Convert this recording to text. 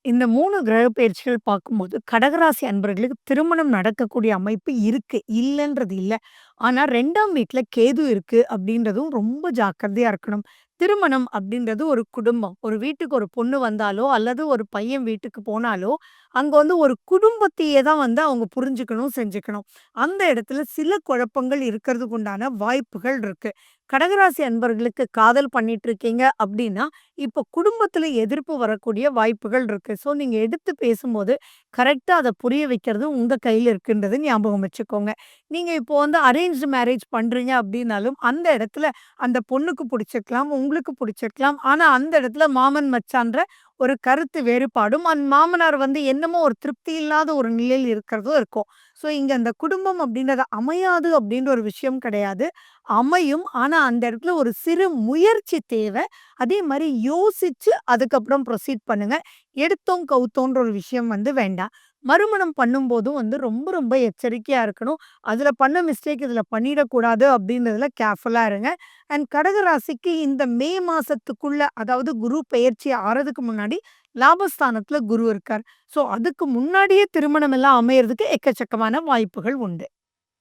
இந்த 3 கிரக பெயர்ச்சிகள் பார்க்கும்போது, கடகராசி அன்பர்களுக்கு திருமணம் நடக்கக்கூடிய அமைப்பு இருக்கு. இல்லன்றது இல்ல. ஆனா 2ஆம் வீட்ல கேது இருக்கு அப்படின்றதும் ரொம்ப ஜாக்கிரதையா இருக்கணும். திருமணம் அப்படின்றது ஒரு குடும்பம். ஒரு வீட்டுக்கு ஒரு பொண்ணு வந்தாலோ, அல்லது ஒரு பையன் வீட்டுக்கு போனாலோ, அங்க வந்து ஒரு குடும்பத்தையே தான் வந்து அவங்க புரிஞ்சுக்கணும், செஞ்சுக்கணும். அந்த இடத்துல சில குழப்பங்கள் இருக்கிறதுக்கு உண்டான வாய்ப்புகள் இருக்கு. கடகராசி அன்பர்களுக்கு காதல் பண்ணிட்டு இருக்கீங்க அப்படின்னா, இப்போ குடும்பத்துல எதிர்ப்பு வரக்கூடிய வாய்ப்புகள் இருக்கு. ஸோ நீங்க எடுத்து பேசும்போது, கரெக்ட்டா அத புரிய வைக்கிறது உங்க கையில இருக்குன்றத ஞாபகம் வச்சுக்கோங்க. நீங்க இப்போ வந்து அரேஞ்ச்டு மேரேஜ் பண்றீங்க அப்டின்னாலும், அந்த இடத்துல அந்த பொண்ணுக்கு புடிச்சிருக்கலாம், உங்களுக்கு புடிச்சிருக்கலாம். ஆனா அந்த இடத்துல மாமன், மச்சான்ற ஒரு கருத்து வேறுபாடும், மாமனார் வந்து என்னமோ ஒரு திருப்தி இல்லாத ஒரு நிலையில் இருக்கிறதும் இருக்கும். ஸோ இங்க அந்த குடும்பம் அப்டின்றது அமையாது அப்டின்ற ஒரு விஷயம் கிடையாது. அமையும். ஆனா அந்த இடத்துல ஒரு சிறு முயற்சி தேவ. அதே மாரி யோசிச்சு அதுக்கப்புறம் ப்ரொசீட் பண்ணுங்க. எடுத்தோம், கவுத்தோன்ற ஒரு விஷயம் வந்து வேண்டாம். மறுமணம் பண்ணும்போதும் வந்து ரொம்ப ரொம்ப எச்சரிக்கையா இருக்கணும். அதுல பண்ண மிஸ்டேக் இதுல பண்ணிடக்கூடாது அப்டின்றதுல கேர்ஃபுல்லா இருங்க. அண்ட் கடக ராசிக்கு இந்த மே மாசத்துக்குள்ள அதாவது குரு பெயர்ச்சி ஆறதுக்கு முன்னாடி லாபஸ்தானத்துல குரு இருக்கார். ஸோ அதுக்கு முன்னாடியே திருமணம் எல்லாம் அமையறதுக்கு எக்கச்சக்கமான வாய்ப்புகள் உண்டு.